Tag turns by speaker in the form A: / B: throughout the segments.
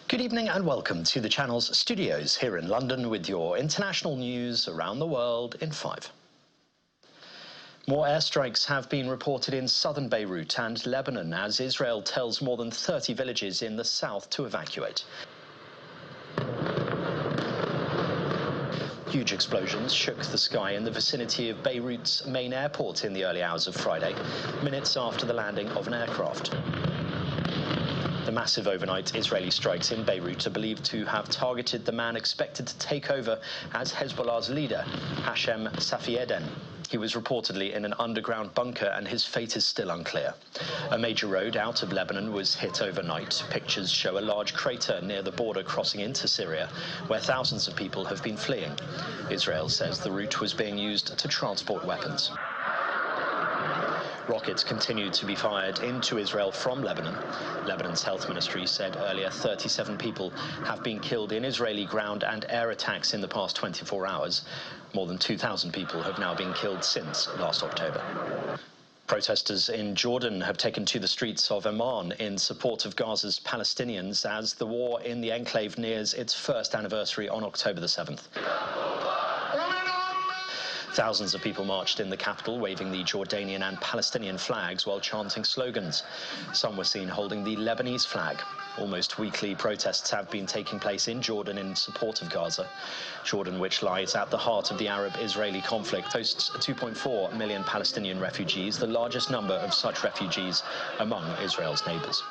A: Good evening and welcome to the channel's studios here in London with your international news around the world in 5. More airstrikes have been reported in southern Beirut and Lebanon as Israel tells more than 30 villages in the south to evacuate. Huge explosions shook the sky in the vicinity of Beirut's main airport in the early hours of Friday, minutes after the landing of an aircraft. The massive overnight Israeli strikes in Beirut are believed to have targeted the man expected to take over as Hezbollah's leader, Hashem Safiedin. He was reportedly in an underground bunker and his fate is still unclear. A major road out of Lebanon was hit overnight. Pictures show a large crater near the border crossing into Syria, where thousands of people have been fleeing. Israel says the route was being used to transport weapons. Rockets continued to be fired into Israel from Lebanon. Lebanon's health ministry said earlier 37 people have been killed in Israeli ground and air attacks in the past 24 hours. More than 2,000 people have now been killed since last October. Protesters in Jordan have taken to the streets of Amman in support of Gaza's Palestinians as the war in the enclave nears its first anniversary on October the 7th. Thousands of people marched in the capital, waving the Jordanian and Palestinian flags while chanting slogans. Some were seen holding the Lebanese flag. Almost weekly protests have been taking place in Jordan in support of Gaza. Jordan, which lies at the heart of the Arab-Israeli conflict, hosts 2.4 million Palestinian refugees, the largest number of such refugees among Israel's neighbors.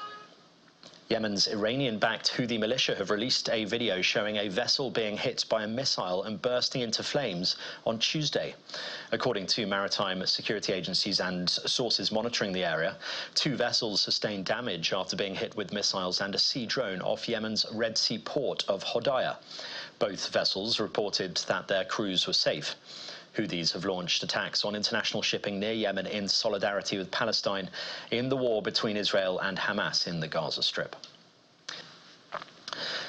A: Yemen's Iranian-backed Houthi militia have released a video showing a vessel being hit by a missile and bursting into flames on Tuesday. According to maritime security agencies and sources monitoring the area, 2 vessels sustained damage after being hit with missiles and a sea drone off Yemen's Red Sea port of Hodeidah. Both vessels reported that their crews were safe. Houthis have launched attacks on international shipping near Yemen in solidarity with Palestine in the war between Israel and Hamas in the Gaza Strip.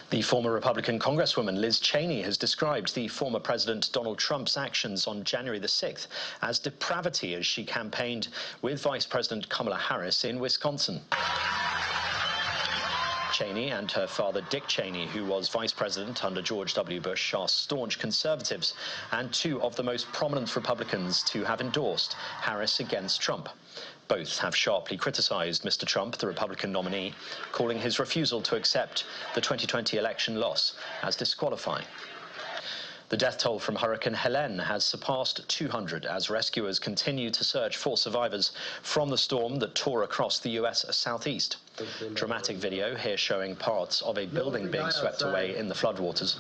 A: The former Republican Congresswoman Liz Cheney has described the former President Donald Trump's actions on January the 6th as depravity as she campaigned with Vice President Kamala Harris in Wisconsin. Cheney and her father Dick Cheney, who was vice president under George W. Bush, are staunch conservatives and 2 of the most prominent Republicans to have endorsed Harris against Trump. Both have sharply criticized Mr. Trump, the Republican nominee, calling his refusal to accept the 2020 election loss as disqualifying. The death toll from Hurricane Helen has surpassed 200 as rescuers continue to search for survivors from the storm that tore across the U.S. southeast. Dramatic video here showing parts of a building being swept away in the floodwaters.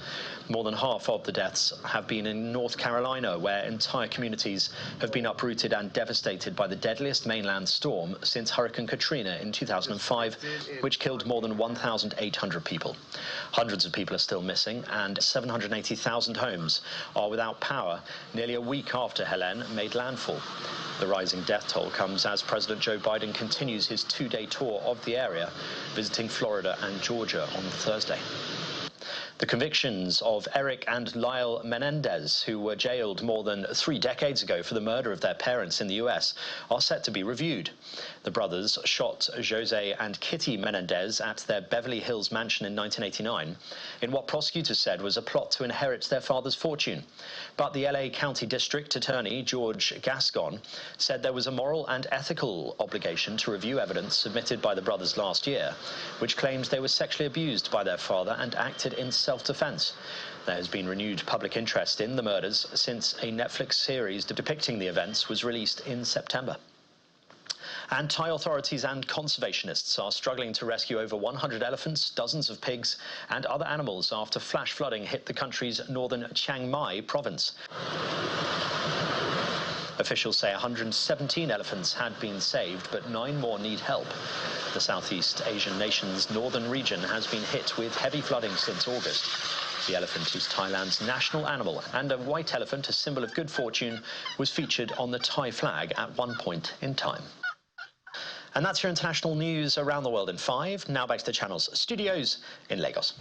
A: More than half of the deaths have been in North Carolina, where entire communities have been uprooted and devastated by the deadliest mainland storm since Hurricane Katrina in 2005, which killed more than 1,800 people. Hundreds of people are still missing, and 780,000 homes are without power nearly a week after Helen made landfall. The rising death toll comes as President Joe Biden continues his 2-day tour of the area, visiting Florida and Georgia on Thursday. The convictions of Eric and Lyle Menendez, who were jailed more than 3 decades ago for the murder of their parents in the U.S., are set to be reviewed. The brothers shot Jose and Kitty Menendez at their Beverly Hills mansion in 1989 in what prosecutors said was a plot to inherit their father's fortune. But the L.A. County District Attorney, George Gascon, said there was a moral and ethical obligation to review evidence submitted by the brothers last year, which claims they were sexually abused by their father and acted in self-defense. There has been renewed public interest in the murders since a Netflix series depicting the events was released in September. And Thai authorities and conservationists are struggling to rescue over 100 elephants, dozens of pigs and other animals after flash flooding hit the country's northern Chiang Mai province. Officials say 117 elephants had been saved, but 9 more need help. The Southeast Asian nation's northern region has been hit with heavy flooding since August. The elephant is Thailand's national animal, and a white elephant, a symbol of good fortune, was featured on the Thai flag at one point in time. And that's your international news around the world in 5. Now back to the channel's studios in Lagos.